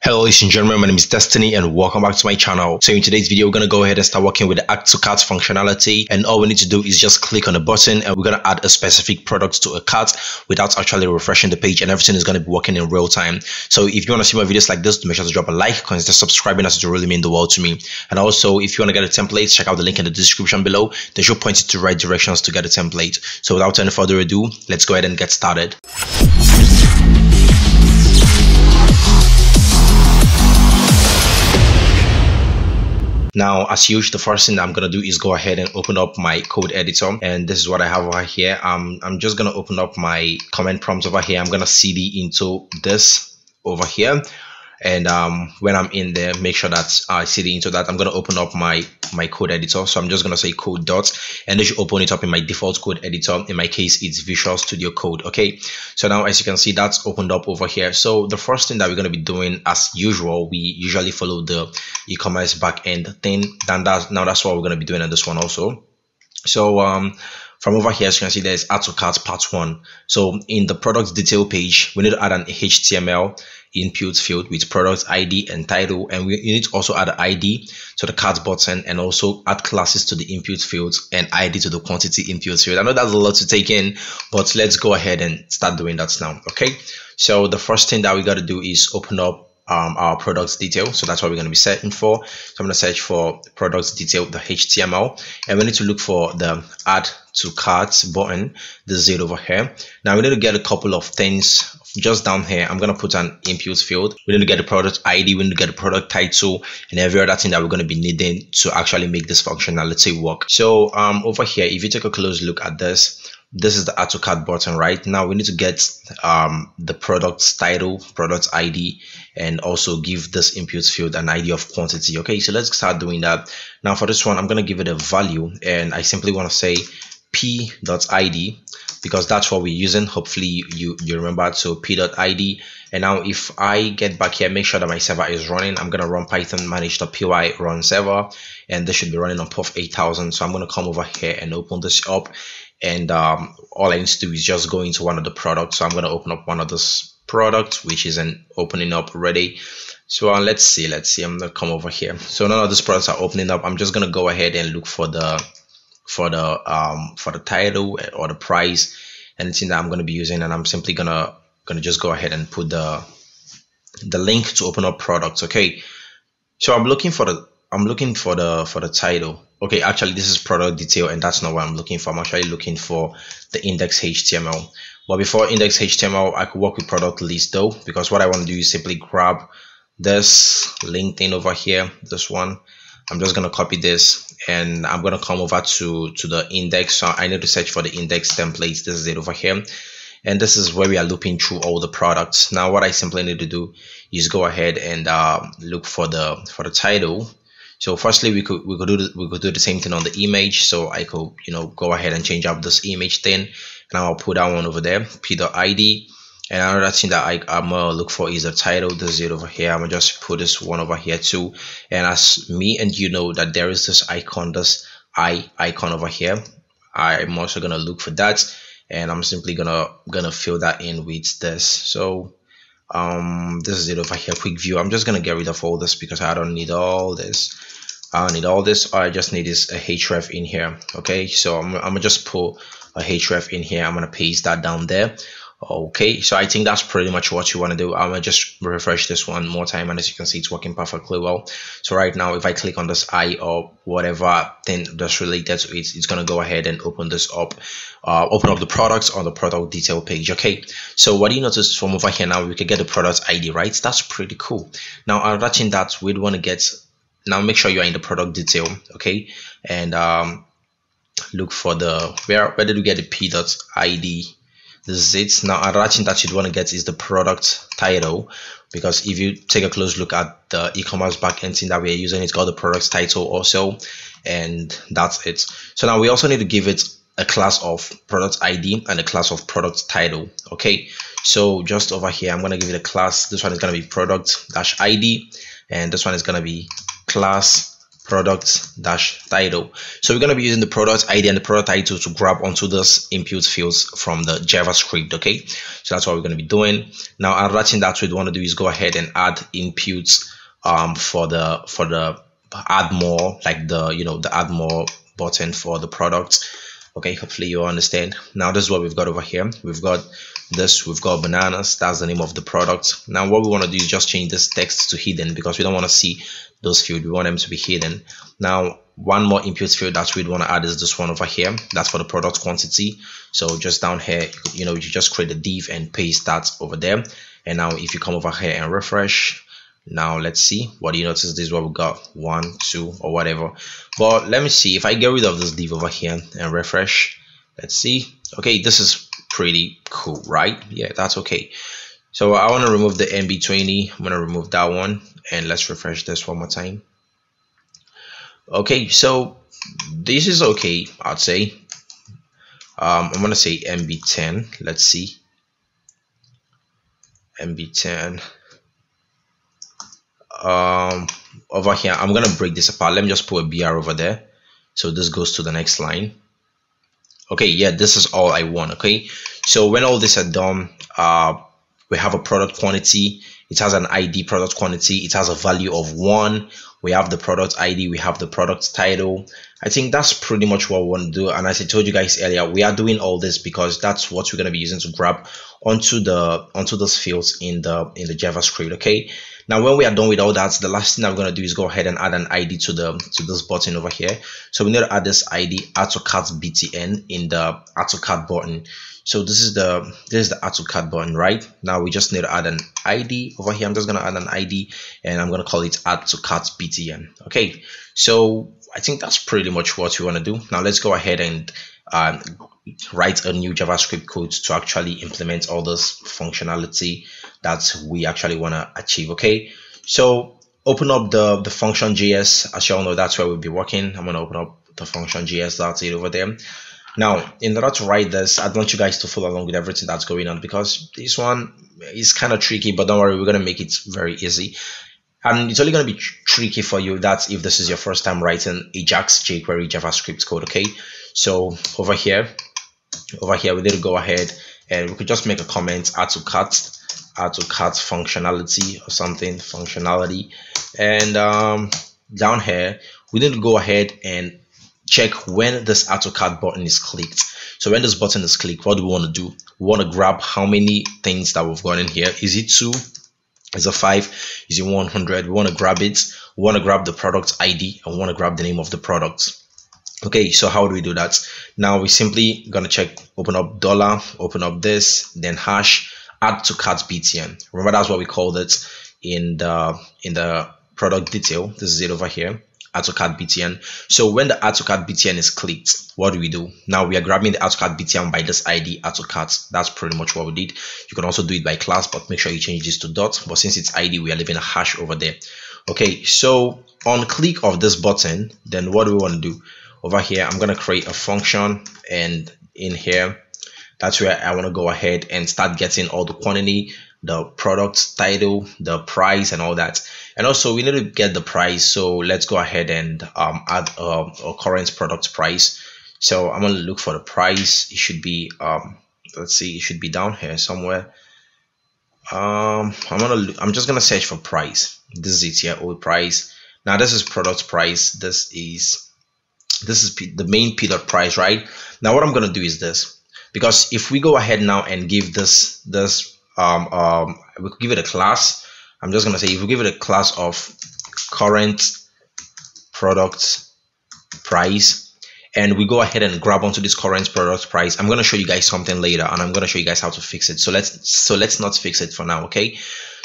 Hello ladies and gentlemen, my name is Destiny and welcome back to my channel. So in today's video, we're going to go ahead and start working with the add to cart functionality, and all we need to do is just click on the button and we're going to add a specific product to a cart without actually refreshing the page, and everything is going to be working in real time. So if you want to see more videos like this, make sure to drop a like, consider subscribing, as it really means the world to me. And also if you want to get a template, check out the link in the description below. They should point you to the right directions to get a template. So without any further ado, let's go ahead and get started. Now, as usual, the first thing that I'm going to do is go ahead and open up my code editor. And this is what I have over here. I'm just going to open up my comment prompt over here. I'm going to cd into this over here. And when I'm in there, make sure that I cd into that. I'm going to open up my code editor. So I'm just going to say code dot, and then you open it up in my default code editor. In my case, it's Visual Studio Code. Okay, so now as you can see, that's opened up over here. So the first thing that we're going to be doing, as usual, we usually follow the e-commerce backend thing. Now that's what we're going to be doing in this one also. So from over here, as you can see, there's add to cart part 1. So in the product detail page, we need to add an HTML input field with product ID and title, and you need to also add an ID to the cart button, and also add classes to the input fields and ID to the quantity input field. I know that's a lot to take in, but let's go ahead and start doing that now. Okay, so the first thing that we got to do is open up our products detail. So that's what we're going to be searching for. So I'm going to search for products detail, the HTML, and we need to look for the add to cart button, the Z over here. Now we need to get a couple of things just down here. I'm going to put an input field. We need to get the product ID, we need to get the product title, and every other thing that we're going to be needing to actually make this functionality work. So over here, if you take a close look at this is the add to cart button. Right now we need to get the product title, product ID, and also give this input field an ID of quantity. Okay, so let's start doing that. Now for this one, I'm going to give it a value, and I simply want to say p.id, because that's what we're using. Hopefully you remember. So p.id. And now if I get back here, make sure that my server is running. I'm going to run python manage.py run server, and this should be running on port 8000. So I'm going to come over here and open this up, and all I need to do is just go into one of the products. So I'm going to open up one of this product, which isn't opening up already. So let's see. I'm going to come over here. So none of these products are opening up. I'm just going to go ahead and look for the title or the price, anything that I'm going to be using, and I'm simply gonna just go ahead and put the link to open up products. Okay, so I'm looking for the title. Okay, actually this is product detail, and that's not what I'm looking for. I'm actually looking for the index HTML. But before index HTML, I could work with product list though, because what I want to do is simply grab this link thing over here, this one. I'm just going to copy this, and I'm going to come over to the index. So I need to search for the index templates. This is it over here, and this is where we are looping through all the products. Now what I simply need to do is go ahead and look for the title. So firstly, we could do the same thing on the image. So I could go ahead and change up this image thing, and I'll put that one over there, p.id. And another thing that I'm gonna look for is the title. This is it over here. I'm gonna just put this one over here too. And as me and you know that there is this icon, this icon over here, I'm also gonna look for that, and I'm simply gonna fill that in with this. So this is it over here, quick view. I'm just gonna get rid of all this because I don't need all this. I don't need all this. All I just need is a href in here. Okay, so I'm gonna just put a href in here. I'm gonna paste that down there. Okay, so I think that's pretty much what you want to do. I'm gonna just refresh this one more time, and as you can see, it's working perfectly well. So right now, if I click on this I or whatever thing that's related to it, it's gonna go ahead and open this up, open up the products on the product detail page. Okay, so what do you notice from over here now? We can get the product ID, right? That's pretty cool. Now another thing that we'd want to get, now make sure you are in the product detail, okay, and look for the where did we get the p.id? This is it. Now another thing that you'd want to get is the product title, because if you take a close look at the e-commerce backend thing that we're using, it's got the product title also, and that's it. So now we also need to give it a class of product ID and a class of product title. Okay, so just over here, I'm going to give it a class. This one is going to be product-id, and this one is going to be class product dash title. So we're going to be using the product ID and the product title to grab onto this input fields from the JavaScript. Okay, so that's what we're going to be doing. Now another thing that we'd want to do is go ahead and add inputs for the add more, like the the add more button for the product. Okay, hopefully you understand. Now this is what we've got over here. We've got bananas. That's the name of the product. Now what we want to do is just change this text to hidden, because we don't want to see those fields. We want them to be hidden. Now one more input field that we'd want to add is this one over here. That's for the product quantity. So just down here, you just create a div and paste that over there. And now if you come over here and refresh, now let's see, what do you notice? This is what we got, 1, 2 or whatever. But let me see if I get rid of this div over here and refresh. Let's see. Okay, this is pretty cool, right? Yeah, that's okay. So I want to remove the MB20. I'm going to remove that one, and let's refresh this one more time. Okay, so this is okay, I'd say. I'm going to say MB10. Let's see, MB10. Over here I'm gonna break this apart. Let me just put a BR over there, so this goes to the next line. Okay, yeah, this is all I want. Okay, so when all this are done, we have a product quantity. It has an ID product quantity. It has a value of 1. We have the product ID. We have the product title. I think that's pretty much what we want to do. And as I told you guys earlier, we are doing all this because that's what we're going to be using to grab onto those fields in the JavaScript. Okay. Now, when we are done with all that, the last thing that we're going to do is go ahead and add an ID to this button over here. So we need to add this ID, add to cart BTN, in the add to cart button. So this is the add to cart button, right? Now we just need to add an ID over here. I'm just going to add an ID and I'm going to call it add to cart BTN. Okay, so I think that's pretty much what we want to do. Now let's go ahead and write a new JavaScript code to actually implement all this functionality that we actually want to achieve. Okay, so open up the function.js. As you all know, that's where we'll be working. I'm going to open up the function.js. That's it over there. Now, in order to write this, I want you guys to follow along with everything that's going on, because this one is kind of tricky, but don't worry, we're going to make it very easy. And it's only going to be tricky for you that if this is your first time writing Ajax jQuery JavaScript code. Okay, so over here we need to go ahead and we could just make a comment, add to cart functionality or something, functionality. And down here we need to go ahead and check when this add to cart button is clicked. So when this button is clicked, what do we want to do? We want to grab how many things that we've got in here. Is it 2? Is it 5? Is it 100? We want to grab it. We want to grab the product ID and we want to grab the name of the product. Okay, so how do we do that? Now we're simply gonna check, open up dollar, open up this, then hash, add to cart BTN. Remember, that's what we called it in the product detail. This is it over here, add to cart BTN. So when the add to cart BTN is clicked, what do we do? Now we are grabbing the add to cart BTN by this ID, add to cart. That's pretty much what we did. You can also do it by class, but make sure you change this to dot. But since it's ID, we are leaving a hash over there. Okay, so on click of this button, then what do we want to do? Over here, I'm going to create a function, and in here, that's where I want to go ahead and start getting all the quantity, the product title, the price, and all that. And also we need to get the price. So let's go ahead and add a current product price. So I'm going to look for the price. It should be, let's see, it should be down here somewhere. I'm just going to search for price. This is it here, old price. Now this is product price. This is the main p dot price, right? Now what I'm going to do is this, because if we go ahead now and give this we could give it a class. I'm just going to say, if we give it a class of current product price, and we go ahead and grab onto this current product price, I'm going to show you guys something later, and I'm going to show you guys how to fix it. So let's not fix it for now. Okay,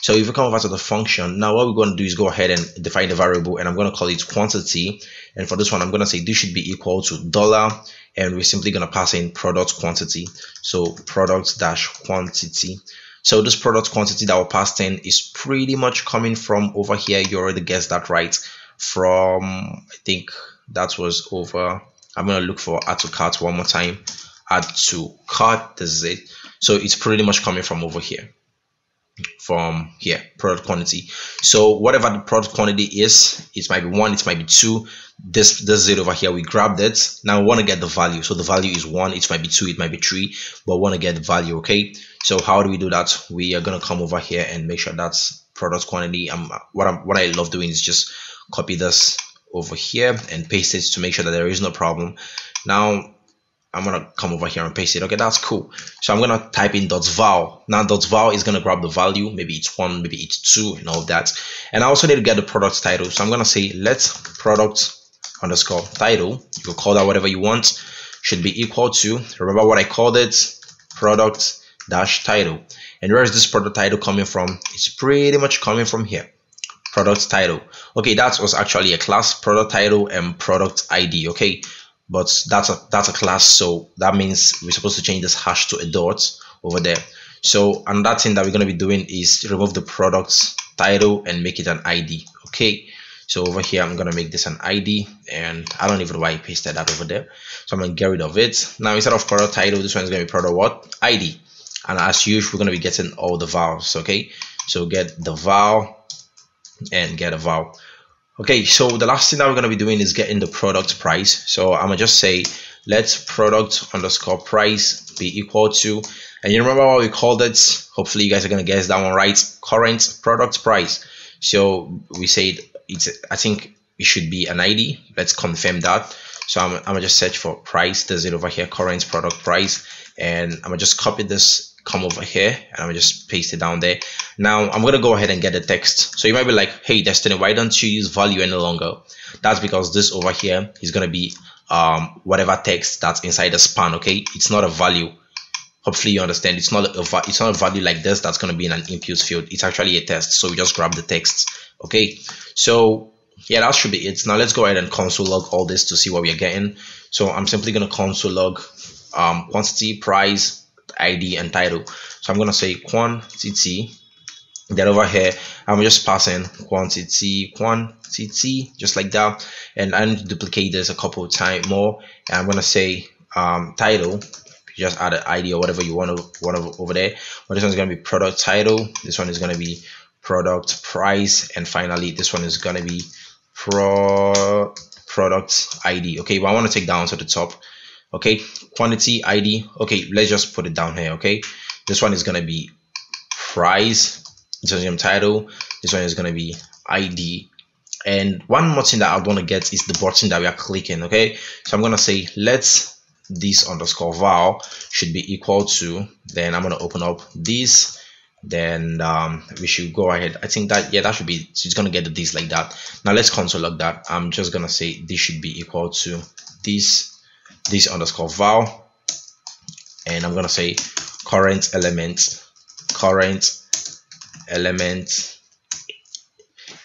so if we come over to the function, now what we're going to do is go ahead and define the variable, and I'm going to call it quantity. And for this one, I'm going to say this should be equal to dollar, and we're simply going to pass in product quantity. So product dash quantity. So this product quantity that we passed in is pretty much coming from over here. You already guessed that right. From, I think that was over. I'm going to look for add to cart one more time. Add to cart. This is it. So it's pretty much coming from over here. from here, product quantity. So whatever the product quantity is, it might be 1, it might be 2. This 0 over here, we grabbed it. Now we want to get the value. So the value is 1, it might be 2, it might be 3, but we want to get the value. Okay, so how do we do that? We are going to come over here and make sure that's product quantity. What I love doing is just copy this over here and paste it to make sure that there is no problem. Now I'm gonna come over here and paste it. Okay, that's cool. So I'm gonna type in .val. Now .val is gonna grab the value. Maybe it's 1, maybe it's 2, and all that. And I also need to get the product title. So I'm gonna say let's product underscore title. You can call that whatever you want. Should be equal to, remember what I called it, product dash title. And where is this product title coming from? It's pretty much coming from here, product title. Okay, that was actually a class, product title and product ID. Okay, but that's a class, so that means we're supposed to change this hash to a dot over there. So another thing that we're going to be doing is remove the product title and make it an ID. Okay, so over here I'm going to make this an ID, and I don't even know why I pasted that over there, so I'm going to get rid of it. Now instead of product title, this one is going to be product what? ID. And as usual, we're going to be getting all the vowels. Okay, so get the vowel and get a vowel. Okay, so the last thing that we're going to be doing is getting the product price. So I'm gonna just say let's product underscore price be equal to, and you remember what we called it? Hopefully you guys are gonna guess that one right. Current product price. So we said I think it should be an ID. Let's confirm that. So I'm gonna just search for price. There's it over here, current product price, and I'm gonna just copy this, come over here, and I'm gonna just paste it down there. Now I'm gonna go ahead and get the text. So you might be like, hey Destiny, why don't you use value any longer? That's because this over here is gonna be whatever text that's inside the span. Okay, it's not a value. Hopefully you understand. It's not a value like this that's gonna be in an input field. It's actually a text. So we just grab the text. Okay, so yeah, that should be it. Now let's go ahead and console log all this to see what we are getting. So I'm simply gonna console log quantity, price, ID, and title. So I'm gonna say quantity. Then over here I'm just passing quantity, just like that, and I need to duplicate this a couple of times more, and I'm gonna say title. Just add an ID or whatever you want over there. But this one's gonna be product title, this one is gonna be product price, and finally this one is gonna be product ID. Okay, but I want to take down to the top. Okay, quantity, ID. Okay, let's just put it down here. Okay, this one is gonna be price, this one is title, this one is gonna be ID. And one more thing that I want to get is the button that we are clicking. Okay, so I'm gonna say let's this underscore val should be equal to, then I'm gonna open up this, then we should go ahead. I think that, yeah, that should be, so it's gonna get the this like that. Now let's console log that. I'm just gonna say this should be equal to this underscore val, and I'm gonna say current element,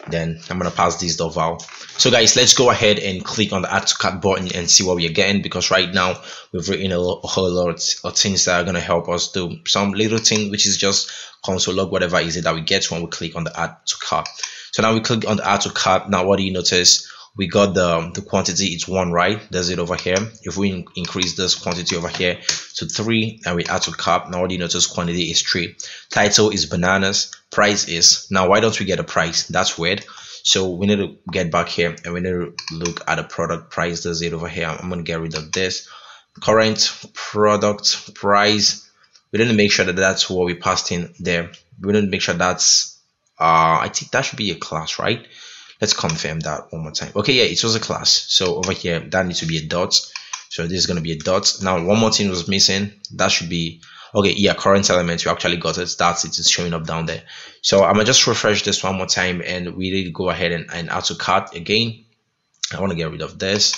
then I'm gonna pass this val. So guys, let's go ahead and click on the add to cart button and see what we are getting, because right now we've written a whole lot of things that are going to help us do some little thing, which is just console log whatever is it that we get when we click on the add to cart. So now we click on the add to cart. Now what do you notice? We got the quantity, it's 1, right? There's it over here. If we increase this quantity over here to 3 and we add to cart, now what do you notice? Quantity is 3, title is bananas, price is, now why don't we get a price? That's weird. So we need to get back here and we need to look at the product price. There's it over here. I'm going to get rid of this current product price. We need to make sure that that's what we passed in there. We need to make sure that's I think that should be a class, right? Let's confirm that one more time. Okay, yeah, it was a class. So over here that needs to be a dot, so this is going to be a dot. Now one more thing was missing. That should be, okay, yeah, current element, you actually got it. That's it, it's showing up down there. So I'm gonna just refresh this one more time and we need to go ahead and add to cart again. I want to get rid of this,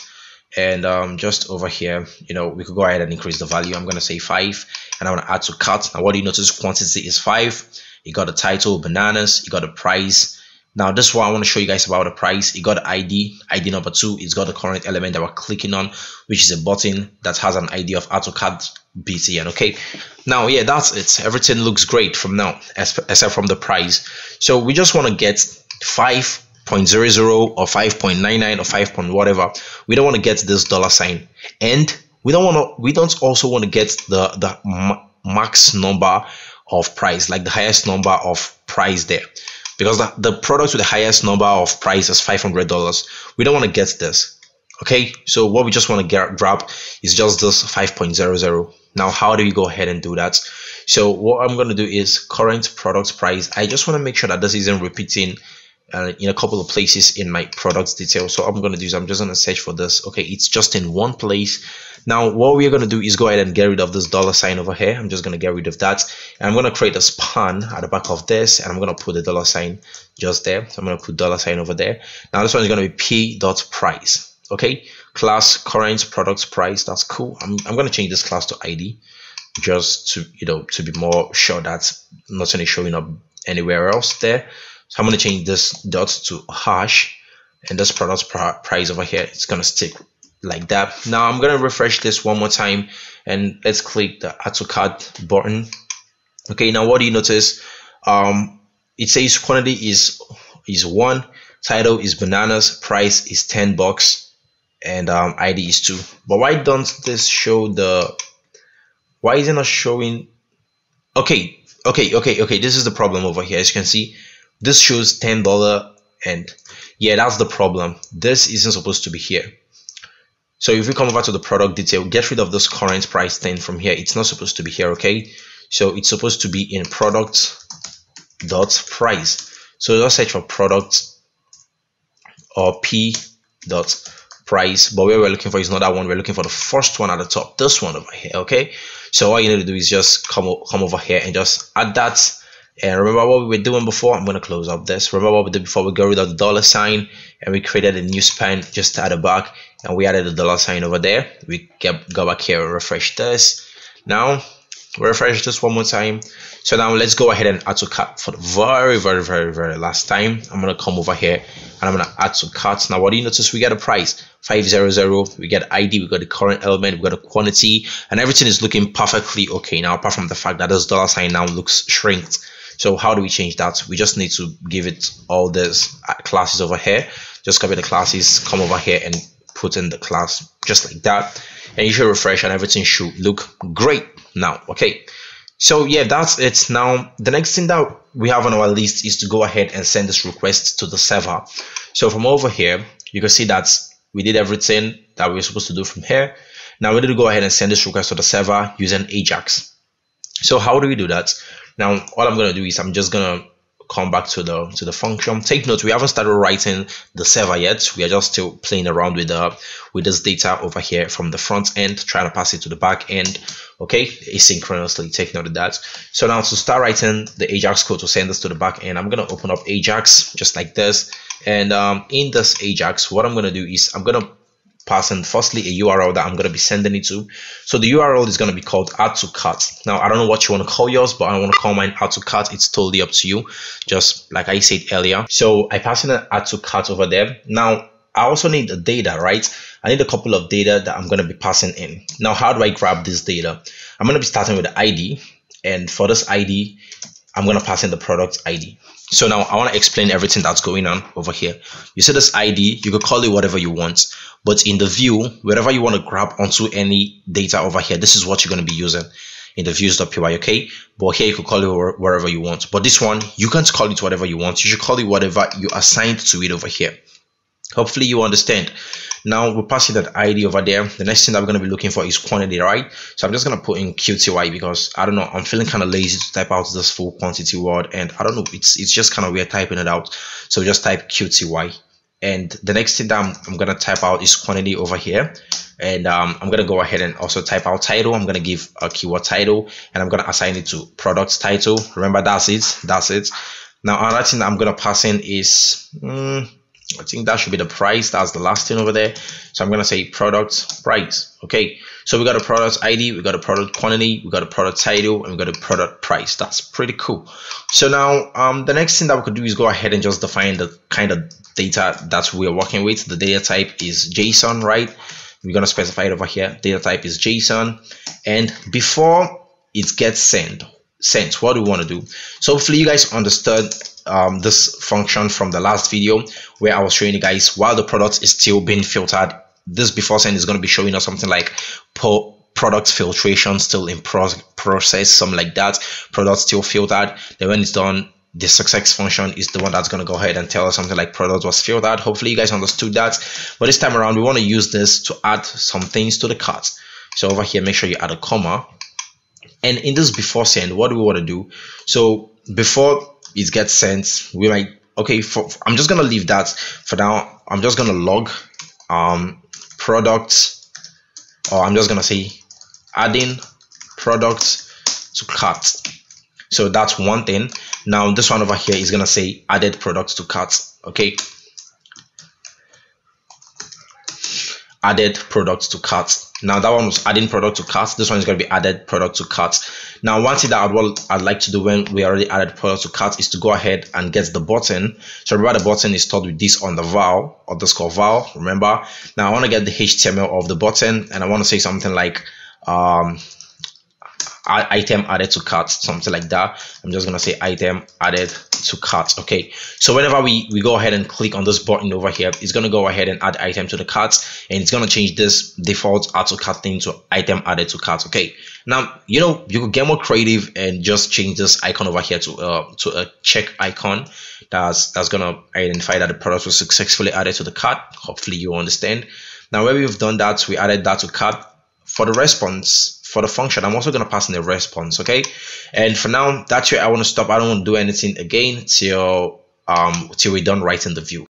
and just over here, you know, we could go ahead and increase the value. I'm gonna say 5 and I want to add to cart. Now what do you notice? Quantity is 5, you got the title bananas, you got the price. Now this is what I want to show you guys about the price. It got the ID number 2, it's got the current element that we're clicking on, which is a button that has an ID of add to cart BTN. Okay, now yeah, that's it. Everything looks great from now except from the price. So we just want to get 5.00 or 5.99 or 5 point whatever. We don't want to get this $sign, and we don't also want to get the max number of price, like the highest number of price there, because the product with the highest number of price is $500. We don't want to get this. Okay, so what we just want to grab is just this 5.00. Now, how do you go ahead and do that? So what I'm going to do is current product price. I just want to make sure that this isn't repeating in a couple of places in my product detail. So what I'm going to do is I'm just going to search for this. Okay, it's just in one place. Now what we're going to do is go ahead and get rid of this $sign over here. I'm just going to get rid of that, and I'm going to create a span at the back of this, and I'm going to put the $sign just there. So I'm going to put $sign over there. Now this one is going to be p.price. Okay, class current product price. That's cool. I'm going to change this class to ID, just to to be more sure that nothing is showing up anywhere else there. So I'm going to change this dot to hash, and this product price over here, it's going to stick like that. Now I'm going to refresh this one more time, and let's click the add to cart button. Okay, now what do you notice? It says quantity is 1, title is bananas, price is $10, and ID is 2. But why don't this show why is it not showing? Okay, this is the problem over here. As you can see, this shows $10, and yeah, that's the problem. This isn't supposed to be here. So if we come over to the product detail, get rid of this current price thing from here. It's not supposed to be here. Okay, so it's supposed to be in product dot price. So just search for product or p dot price, but what we're looking for is not that one. We're looking for the first one at the top, this one over here. Okay, so all you need to do is just come over here and just add that. And remember what we were doing before. I'm going to close up this. Remember what we did before? We got rid of the $sign, and we created a new span just at the back, and we added the $sign over there. We go back here and refresh this. Now we refresh this one more time. So now let's go ahead and add to cart for the very last time. I'm going to come over here and I'm going to add to cart. Now what do you notice? We get a price 500, we get ID, we got the current element, we got a quantity, and everything is looking perfectly okay now, apart from the fact that this $sign now looks shrinked. So how do we change that? We just need to give it all these classes over here. Just copy the classes, come over here and put in the class just like that, and you should refresh and everything should look great now. Okay, so yeah, that's it. Now the next thing that we have on our list is to go ahead and send this request to the server. So from over here, you can see that we did everything that we were supposed to do from here. Now we need to go ahead and send this request to the server using Ajax. So how do we do that? Now all I'm going to do is I'm just going to come back to the function. Take note, we haven't started writing the server yet. We are just still playing around with this data over here from the front end, trying to pass it to the back end. Okay, asynchronously. Take note of that. So now to start writing the Ajax code to send this to the back end, I'm going to open up Ajax just like this, and in this Ajax, what I'm going to do is I'm going to pass in firstly a URL that I'm going to be sending it to. So the URL is going to be called add to cart. Now I don't know what you want to call yours, but I want to call mine add to cart. It's totally up to you, just like I said earlier. So I pass in an add to cart over there. Now I also need the data, right? I need a couple of data that I'm going to be passing in. Now how do I grab this data? I'm going to be starting with the ID, and for this ID I'm going to pass in the product ID. So now I want to explain everything that's going on over here. You see this ID, you could call it whatever you want, but in the view, wherever you want to grab onto any data over here, this is what you're going to be using in the views.py. Okay, but here you could call it wherever you want, but this one you can't call it whatever you want. You should call it whatever you assigned to it over here. Hopefully you understand. Now we're passing that ID over there. The next thing that we're going to be looking for is quantity, right? So I'm just going to put in QTY because I don't know, I'm feeling kind of lazy to type out this full quantity word, and I don't know, it's just kind of weird typing it out. So just type QTY, and the next thing that I'm going to type out is quantity over here, and I'm going to go ahead and also type out title. I'm going to give a keyword title, and I'm going to assign it to product title. Remember, that's it. Now another thing that I'm going to pass in is I think that should be the price. That's the last thing over there. So I'm going to say product price. Okay, so we got a product ID, we got a product quantity, we got a product title, and we got a product price. That's pretty cool. So now the next thing that we could do is go ahead and just define the kind of data that we're working with. The data type is JSON, right? We're going to specify it over here. Data type is JSON, and before it gets sent, what do we want to do? So hopefully you guys understood this function from the last video where I was showing you guys while the product is still being filtered. This before send is going to be showing us something like product filtration still in process, something like that. Product still filtered. Then when it's done, the success function is the one that's going to go ahead and tell us something like product was filtered. Hopefully you guys understood that. But this time around, we want to use this to add some things to the cart. So over here, make sure you add a comma. And in this before send, what do we want to do? So before it gets sent, we might, okay, I'm just going to leave that for now. I'm just going to log product, or I'm just going to say adding product to cart. So that's one thing. Now this one over here is going to say added products to cart. Okay, added products to cart. Now that one was adding product to cart. This one is going to be added product to cart. Now one thing that I'd like to do when we already added product to cart is to go ahead and get the button. So remember, the button is stored with this on the val, underscore val, remember. Now I want to get the HTML of the button, and I want to say something like item added to cart, something like that. I'm just going to say item added to cart. Okay, so whenever we go ahead and click on this button over here, it's going to go ahead and add item to the cart, and it's going to change this default add to cart thing to item added to cart. Okay, now you know, you could get more creative and just change this icon over here to a check icon that's going to identify that the product was successfully added to the cart. Hopefully you understand. Now when we've done that, we added that to cart. For the response, for the function, I'm also going to pass in a response. Okay, and for now, that's where I want to stop. I don't want to do anything again till we're done writing the view.